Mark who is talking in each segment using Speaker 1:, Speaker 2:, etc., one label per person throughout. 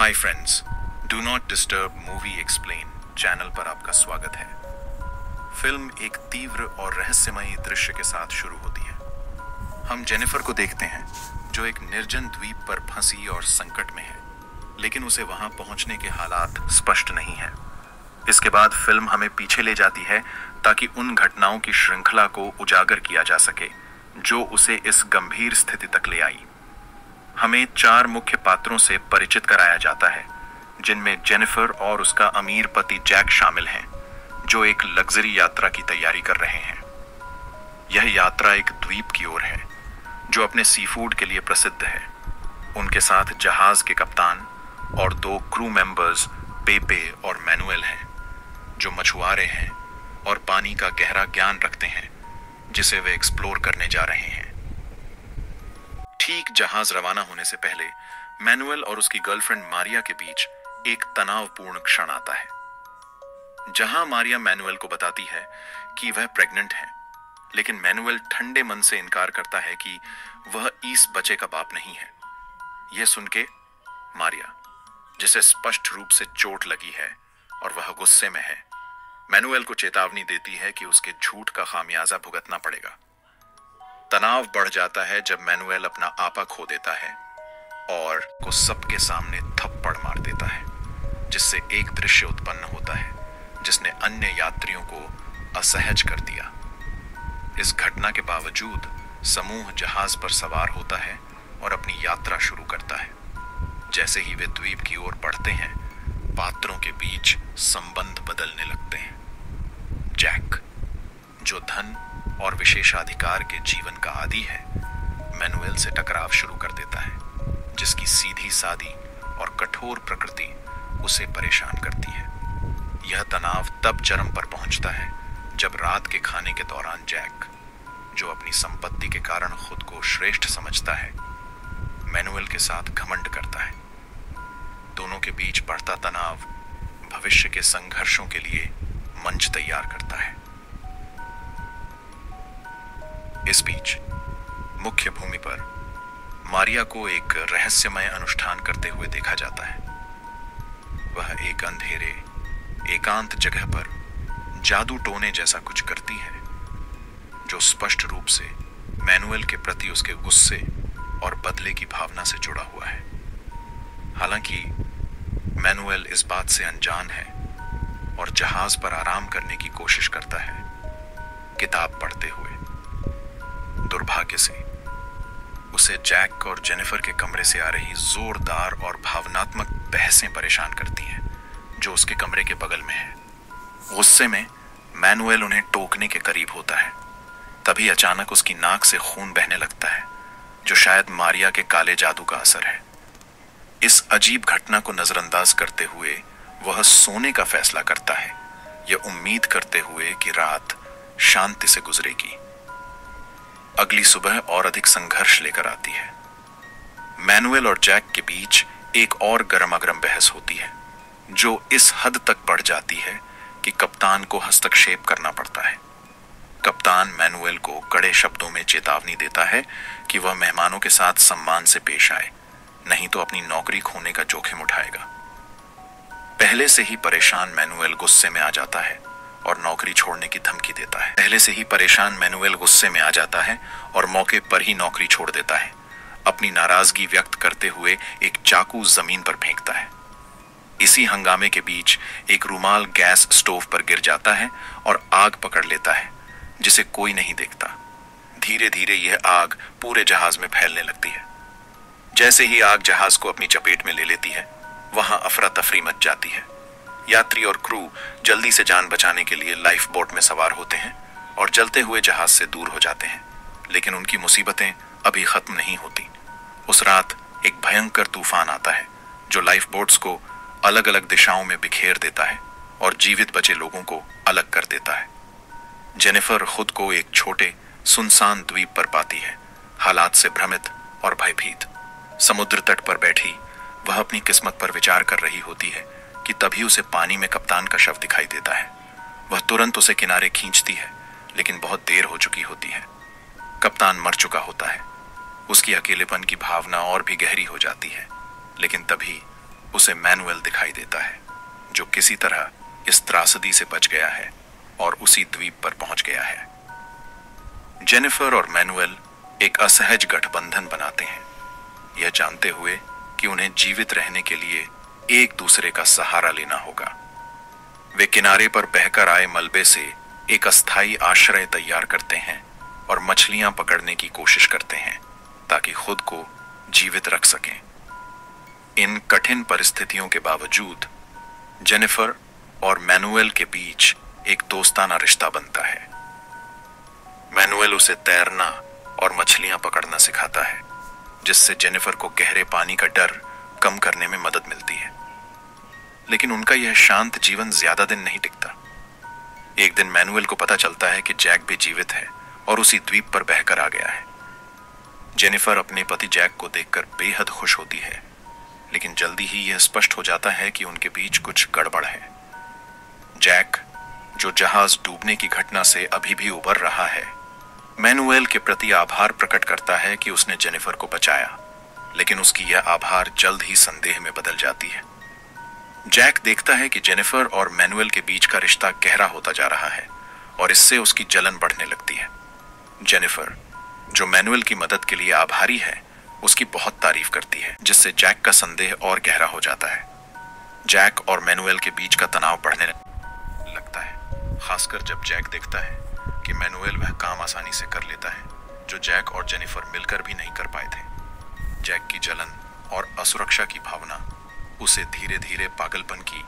Speaker 1: Hi friends, do not disturb movie explain channel पर आपका स्वागत है। फिल्म एक तीव्र और रहस्यमयी दृश्य के साथ शुरू होती है। हम जेनिफर को देखते हैं जो एक निर्जन द्वीप पर फंसी और संकट में है, लेकिन उसे वहां पहुंचने के हालात स्पष्ट नहीं है। इसके बाद फिल्म हमें पीछे ले जाती है ताकि उन घटनाओं की श्रृंखला को उजागर किया जा सके जो उसे इस गंभीर स्थिति तक ले आई। हमें 4 मुख्य पात्रों से परिचित कराया जाता है, जिनमें जेनिफर और उसका अमीर पति जैक शामिल हैं, जो एक लग्जरी यात्रा की तैयारी कर रहे हैं। यह यात्रा एक द्वीप की ओर है जो अपने सीफूड के लिए प्रसिद्ध है। उनके साथ जहाज के कप्तान और 2 क्रू मेंबर्स पेपे और मैनुएल हैं, जो मछुआरे हैं और पानी का गहरा ज्ञान रखते हैं जिसे वे एक्सप्लोर करने जा रहे हैं। ठीक जहाज रवाना होने से पहले मैनुएल और उसकी गर्लफ्रेंड मारिया के बीच एक तनावपूर्ण क्षण आता है, जहां मारिया मैनुएल को बताती है कि वह प्रेग्नेंट है, लेकिन मैनुएल ठंडे मन से इनकार करता है कि वह इस बच्चे का बाप नहीं है। यह सुन के मारिया, जिसे स्पष्ट रूप से चोट लगी है और वह गुस्से में है, मैनुएल को चेतावनी देती है कि उसके झूठ का खामियाजा भुगतना पड़ेगा। तनाव बढ़ जाता है जब मैनुएल अपना आपा खो देता है और को सबके सामने थप्पड़ मार देता है, जिससे एक दृश्य उत्पन्न होता है जिसने अन्य यात्रियों को असहज कर दिया। इस घटना के बावजूद समूह जहाज पर सवार होता है और अपनी यात्रा शुरू करता है। जैसे ही वे द्वीप की ओर बढ़ते हैं, पात्रों के बीच संबंध बदलने लगते हैं। जैक, जो धन और विशेषाधिकार के जीवन का आदी है, मैनुएल से टकराव शुरू कर देता है, जिसकी सीधी सादी और कठोर प्रकृति उसे परेशान करती है। यह तनाव तब चरम पर पहुंचता है जब रात के खाने के दौरान जैक, जो अपनी संपत्ति के कारण खुद को श्रेष्ठ समझता है, मैनुएल के साथ घमंड करता है। दोनों के बीच बढ़ता तनाव भविष्य के संघर्षों के लिए मंच तैयार करता है। इस बीच मुख्य भूमि पर मारिया को एक रहस्यमय अनुष्ठान करते हुए देखा जाता है। वह एक अंधेरे एकांत जगह पर जादू टोने जैसा कुछ करती है, जो स्पष्ट रूप से मैनुएल के प्रति उसके गुस्से और बदले की भावना से जुड़ा हुआ है। हालांकि मैनुएल इस बात से अनजान है और जहाज पर आराम करने की कोशिश करता है, किताब पढ़ते हुए। दुर्भाग्य से उसे जैक और जेनिफर के कमरे से आ रही जोरदार और भावनात्मक बहसें परेशान करती हैं, जो उसके कमरे के बगल में है। गुस्से में मैनुएल उन्हें टोकने के करीब होता है। तभी अचानक उसकी नाक से खून बहने लगता है, जो शायद मारिया के काले जादू का असर है। इस अजीब घटना को नजरअंदाज करते हुए वह सोने का फैसला करता है, यह उम्मीद करते हुए कि रात शांति से गुजरेगी। अगली सुबह और अधिक संघर्ष लेकर आती है। मैनुएल और जैक के बीच एक और गरमागरम बहस होती है, जो इस हद तक बढ़ जाती है कि कप्तान को हस्तक्षेप करना पड़ता है। कप्तान मैनुएल को कड़े शब्दों में चेतावनी देता है कि वह मेहमानों के साथ सम्मान से पेश आए, नहीं तो अपनी नौकरी खोने का जोखिम उठाएगा। पहले से ही परेशान मैनुएल गुस्से में आ जाता है और नौकरी छोड़ने की धमकी देता है। पहले से ही परेशान मैनुएल गुस्से में आ जाता है और मौके पर ही नौकरी छोड़ देता है। अपनी नाराजगी व्यक्त करते हुए एक चाकू जमीन पर फेंकता है। इसी हंगामे के बीच एक रुमाल गैस स्टोव पर गिर जाता है और आग पकड़ लेता है, जिसे कोई नहीं देखता। धीरे धीरे यह आग पूरे जहाज में फैलने लगती है। जैसे ही आग जहाज को अपनी चपेट में ले लेती है, वहां अफरा तफरी मच जाती है। यात्री और क्रू जल्दी से जान बचाने के लिए लाइफ बोट में सवार होते हैं और जलते हुए जहाज से दूर हो जाते हैं, लेकिन उनकी मुसीबतें अभी खत्म नहीं होती। उस रात एक भयंकर तूफान आता है, जो लाइफ बोट्स को अलग अलग दिशाओं में बिखेर देता है और जीवित बचे लोगों को अलग कर देता है। जेनिफर खुद को एक छोटे सुनसान द्वीप पर पाती है, हालात से भ्रमित और भयभीत। समुद्र तट पर बैठी वह अपनी किस्मत पर विचार कर रही होती है कि तभी उसे पानी में कप्तान का शव दिखाई देता है। वह तुरंत उसे किनारे खींचती है, लेकिन बहुत देर हो चुकी होती है। कप्तान मर चुका होता है। उसकी अकेलेपन की भावना और भी गहरी हो जाती है, लेकिन तभी उसे मैनुअल दिखाई देता है, जो किसी तरह इस त्रासदी से बच गया है और उसी द्वीप पर पहुंच गया है। जेनिफर और मैनुअल एक असहज गठबंधन बनाते हैं, यह जानते हुए कि उन्हें जीवित रहने के लिए एक दूसरे का सहारा लेना होगा। वे किनारे पर बहकर आए मलबे से एक अस्थायी आश्रय तैयार करते हैं और मछलियां पकड़ने की कोशिश करते हैं ताकि खुद को जीवित रख सकें। इन कठिन परिस्थितियों के बावजूद जेनिफर और मैनुअल के बीच एक दोस्ताना रिश्ता बनता है। मैनुअल उसे तैरना और मछलियां पकड़ना सिखाता है, जिससे जेनिफर को गहरे पानी का डर कम करने में मदद मिलती है। लेकिन उनका यह शांत जीवन ज्यादा दिन नहीं टिकता। एक दिन मैनुअल को पता चलता है कि जैक भी जीवित है और उसी द्वीप पर बहकर आ गया है। जेनिफर अपने पति जैक को देखकर बेहद खुश होती है, लेकिन जल्दी ही यह स्पष्ट हो जाता है कि उनके बीच कुछ गड़बड़ है। जैक, जो जहाज डूबने की घटना से अभी भी उबर रहा है, मैनुअल के प्रति आभार प्रकट करता है कि उसने जेनिफर को बचाया, लेकिन उसकी यह आभार जल्द ही संदेह में बदल जाती है। जैक देखता है कि जेनिफर और मैनुअल के बीच का रिश्ता गहरा होता जा रहा है और इससे उसकी जलन बढ़ने लगती है। जेनिफर, जो मैनुअल की मदद के लिए आभारी है, उसकी बहुत तारीफ करती है, जिससे जैक का संदेह और गहरा हो जाता है। जैक और मैनुअल के बीच का तनाव बढ़ने लगता है, खासकर जब जैक देखता है कि मैनुअल वह काम आसानी से कर लेता है जो जैक और जेनिफर मिलकर भी नहीं कर पाए थे। जैक की जलन और असुरक्षा की भावना उसे धीरे धीरे पागलपन की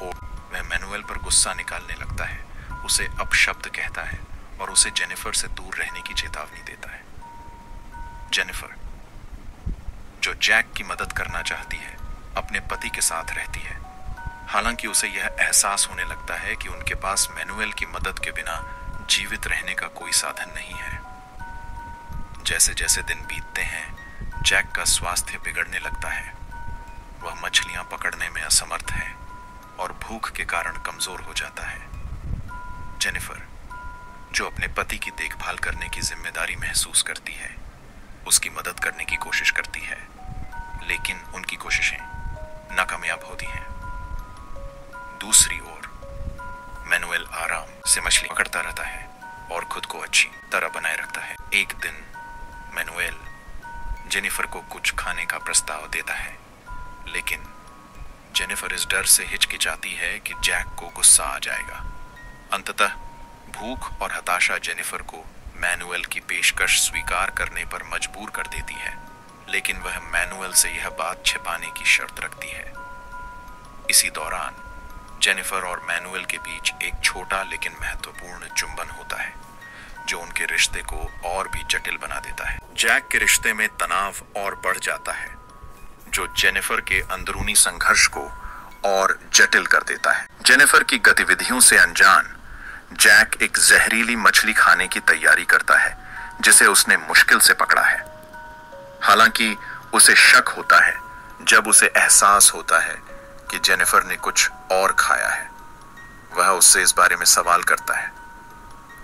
Speaker 1: ओर, वह मैनुअल पर गुस्सा निकालने लगता है, उसे अपशब्द कहता है और उसे जेनिफर से दूर रहने की चेतावनी देता है। जेनिफर, जो जैक की मदद करना चाहती है, अपने पति के साथ रहती है, हालांकि उसे यह एहसास होने लगता है कि उनके पास मैनुअल की मदद के बिना जीवित रहने का कोई साधन नहीं है। जैसे जैसे दिन बीतते हैं, जैक का स्वास्थ्य बिगड़ने लगता है। वह मछलियां पकड़ने में असमर्थ है और भूख के कारण कमजोर हो जाता है। जेनिफर, जो अपने पति की देखभाल करने की जिम्मेदारी महसूस करती है, उसकी मदद करने की कोशिश करती है, लेकिन उनकी कोशिशें नाकामयाब होती हैं। दूसरी ओर मैनुअल आराम से मछली पकड़ता रहता है और खुद को अच्छी तरह बनाए रखता है। एक दिन मैनुअल जेनिफर को कुछ खाने का प्रस्ताव देता है, लेकिन जेनिफर इस डर से हिचकिचाती है कि जैक को गुस्सा आ जाएगा। अंततः भूख और हताशा जेनिफर को मैनुअल की पेशकश स्वीकार करने पर मजबूर कर देती है, लेकिन वह मैनुअल से यह बात छिपाने की शर्त रखती है। इसी दौरान जेनिफर और मैनुअल के बीच एक छोटा लेकिन महत्वपूर्ण चुंबन होता है, जो उनके रिश्ते को और भी जटिल बना देता है। जैक के रिश्ते में तनाव और बढ़ जाता है, जो जेनिफर के अंदरूनी संघर्ष को और जटिल कर देता है। जेनिफर की गतिविधियों से अनजान जैक एक जहरीली मछली खाने की तैयारी करता है, जिसे उसने मुश्किल से पकड़ा है। हालांकि उसे शक होता है जब उसे एहसास होता है कि जेनिफर ने कुछ और खाया है। वह उससे इस बारे में सवाल करता है।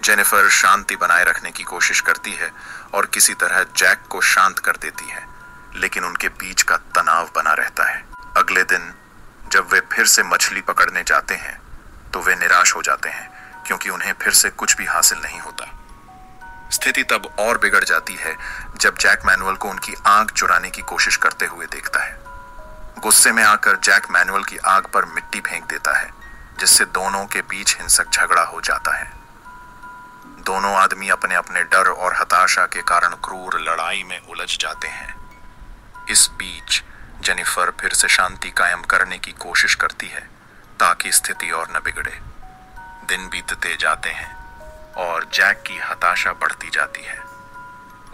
Speaker 1: जेनिफर शांति बनाए रखने की कोशिश करती है और किसी तरह जैक को शांत कर देती है, लेकिन उनके बीच का तनाव बना रहता है। अगले दिन जब वे फिर से मछली पकड़ने जाते हैं तो वे निराश हो जाते हैं, क्योंकि उन्हें फिर से कुछ भी हासिल नहीं होता। स्थिति तब और बिगड़ जाती है जब जैक मैनुअल को उनकी आग चुराने की कोशिश करते हुए देखता है। गुस्से में आकर जैक मैनुअल की आग पर मिट्टी फेंक देता है, जिससे दोनों के बीच हिंसक झगड़ा हो जाता है। दोनों आदमी अपने अपने डर और हताशा के कारण क्रूर लड़ाई में उलझ जाते हैं। इस बीच जेनिफर फिर से शांति कायम करने की कोशिश करती है ताकि स्थिति और न बिगड़े। दिन बीतते जाते हैं और जैक की हताशा बढ़ती जाती है।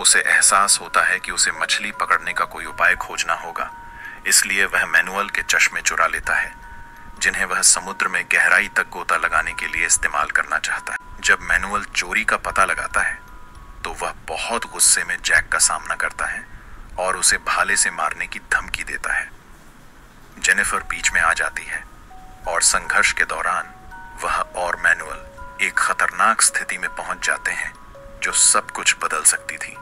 Speaker 1: उसे एहसास होता है कि उसे मछली पकड़ने का कोई उपाय खोजना होगा, इसलिए वह मैनुअल के चश्मे चुरा लेता है, जिन्हें वह समुद्र में गहराई तक गोता लगाने के लिए इस्तेमाल करना चाहता है। जब मैनुअल चोरी का पता लगाता है तो वह बहुत गुस्से में जैक का सामना करता है और उसे भाले से मारने की धमकी देता है। जेनिफर बीच में आ जाती है और संघर्ष के दौरान वह और मैनुअल एक खतरनाक स्थिति में पहुंच जाते हैं जो सब कुछ बदल सकती थी।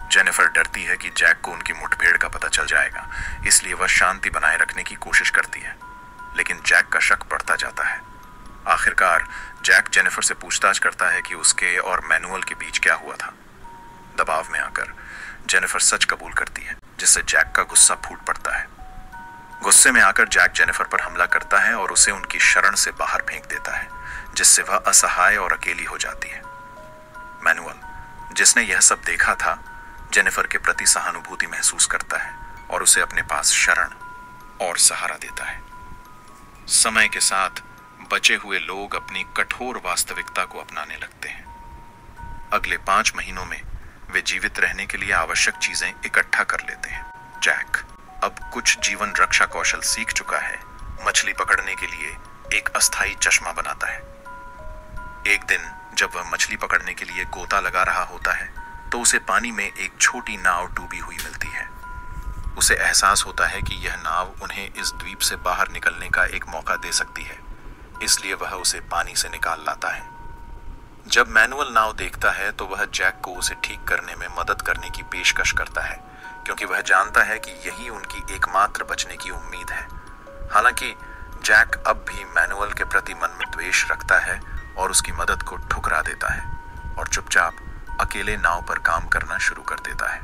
Speaker 1: जेनिफर डरती है कि जैक को उनकी मुठभेड़ का पता चल जाएगा, इसलिए वह शांति बनाए रखने की कोशिश करती है, लेकिन जैक का शक बढ़ता जाता है। आखिरकार जैक जेनिफर से पूछताछ करता है कि उसके और मैनुअल के बीच क्या हुआ था। दबाव में आकर जेनिफर सच कबूल करती है, जिससे जैक का गुस्सा फूट पड़ता है। गुस्से में आकर जैक जेनिफर पर हमला करता है और उसे उनकी शरण से बाहर फेंक देता है, जिससे वह असहाय और अकेली हो जाती है। मैनुअल, जिसने यह सब देखा था, जेनिफर के प्रति सहानुभूति महसूस करता है और उसे अपने पास शरण और सहारा देता है। समय के साथ बचे हुए लोग अपनी कठोर वास्तविकता को अपनाने लगते हैं। अगले 5 महीनों में वे जीवित रहने के लिए आवश्यक चीजें इकट्ठा कर लेते हैं। जैक अब कुछ जीवन रक्षा कौशल सीख चुका है। मछली पकड़ने के लिए एक अस्थायी चश्मा बनाता है। एक दिन जब वह मछली पकड़ने के लिए गोता लगा रहा होता है, तो उसे पानी में एक छोटी नाव डूबी हुई मिलती है। उसे एहसास होता है कि यह नाव उन्हें इस द्वीप से बाहर निकलने का एक मौका दे सकती है, इसलिए वह उसे पानी से निकाल लाता है। जब मैनुअल नाव देखता है तो वह जैक को उसे ठीक करने में मदद करने की पेशकश करता है, क्योंकि वह जानता है कि यही उनकी एकमात्र बचने की उम्मीद है। हालांकि जैक अब भी मैनुअल के प्रति मन में द्वेष रखता है और उसकी मदद को ठुकरा देता है और चुपचाप अकेले नाव पर काम करना शुरू कर देता है।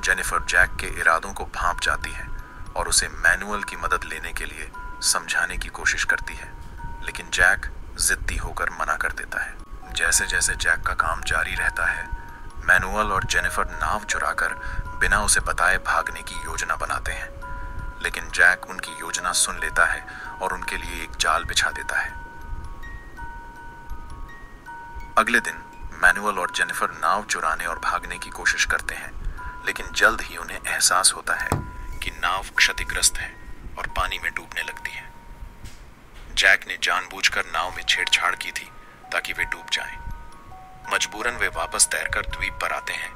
Speaker 1: जेनिफर जैक के इरादों को भांप जाती है और उसे मैनुअल की मदद लेने के लिए समझाने की कोशिश करती है, लेकिन जैक जिद्दी होकर मना कर देता है। जैसे जैसे जैक का काम जारी रहता है, मैनुअल और जेनिफर नाव चुराकर बिना उसे बताए भागने की योजना बनाते हैं, लेकिन जैक उनकी योजना सुन लेता है और उनके लिए एक जाल बिछा देता है। अगले दिन मैनुअल और जेनिफर नाव चुराने और भागने की कोशिश करते हैं, लेकिन जल्द ही उन्हें एहसास होता है कि नाव क्षतिग्रस्त है और पानी में डूबने लगती है। जैक ने जानबूझकर नाव में छेड़छाड़ की थी ताकि वे डूब जाएं। मजबूरन वे वापस तैरकर द्वीप पर आते हैं,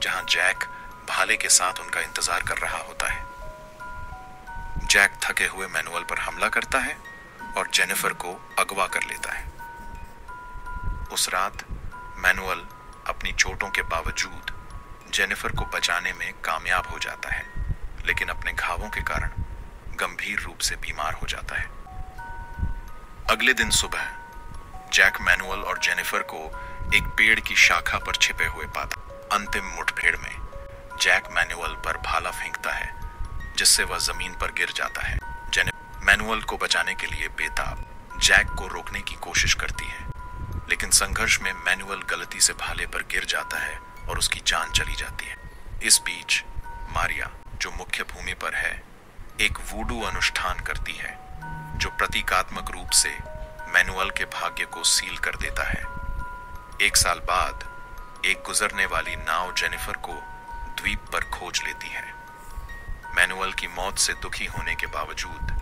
Speaker 1: जहां जैक भाले के साथ उनका इंतजार कर रहा होता है। जैक थके हुए मैनुअल पर हमला करता है और जेनिफर को अगवा कर लेता है। उस रात मैनुअल अपनी चोटों के बावजूद जेनिफर को बचाने में कामयाब हो जाता है, लेकिन अपने घावों के कारण गंभीर रूप से बीमार हो जाता है। अगले दिन सुबह जैक मैनुअल और जेनिफर को एक पेड़ की शाखा पर छिपे हुए पाता। अंतिम मुठभेड़ में जैक मैनुअल पर भाला फेंकता है, जिससे वह जमीन पर गिर जाता है। मैनुअल को बचाने के लिए बेताब जैक को रोकने की कोशिश करती है, लेकिन संघर्ष में मैनुअल गलती से भाले पर गिर जाता है और उसकी जान चली जाती है। इस बीच मारिया, जो मुख्य भूमि पर है, एक वूडू अनुष्ठान करती है, जो प्रतीकात्मक रूप से मैनुअल के भाग्य को सील कर देता है। 1 साल बाद एक गुजरने वाली नाव जेनिफर को द्वीप पर खोज लेती है। मैनुअल की मौत से दुखी होने के बावजूद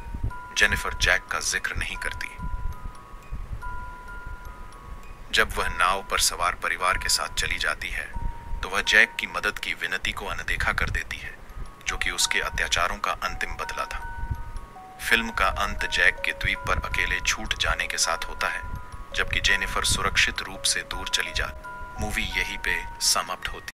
Speaker 1: जेनिफर जैक का जिक्र नहीं करती। जब वह नाव पर सवार परिवार के साथ चली जाती है, तो वह जैक की मदद की विनती को अनदेखा कर देती है, जो कि उसके अत्याचारों का अंतिम बदला था। फिल्म का अंत जैक के द्वीप पर अकेले छूट जाने के साथ होता है, जबकि जेनिफर सुरक्षित रूप से दूर चली जाती। मूवी यहीं पे समाप्त होती।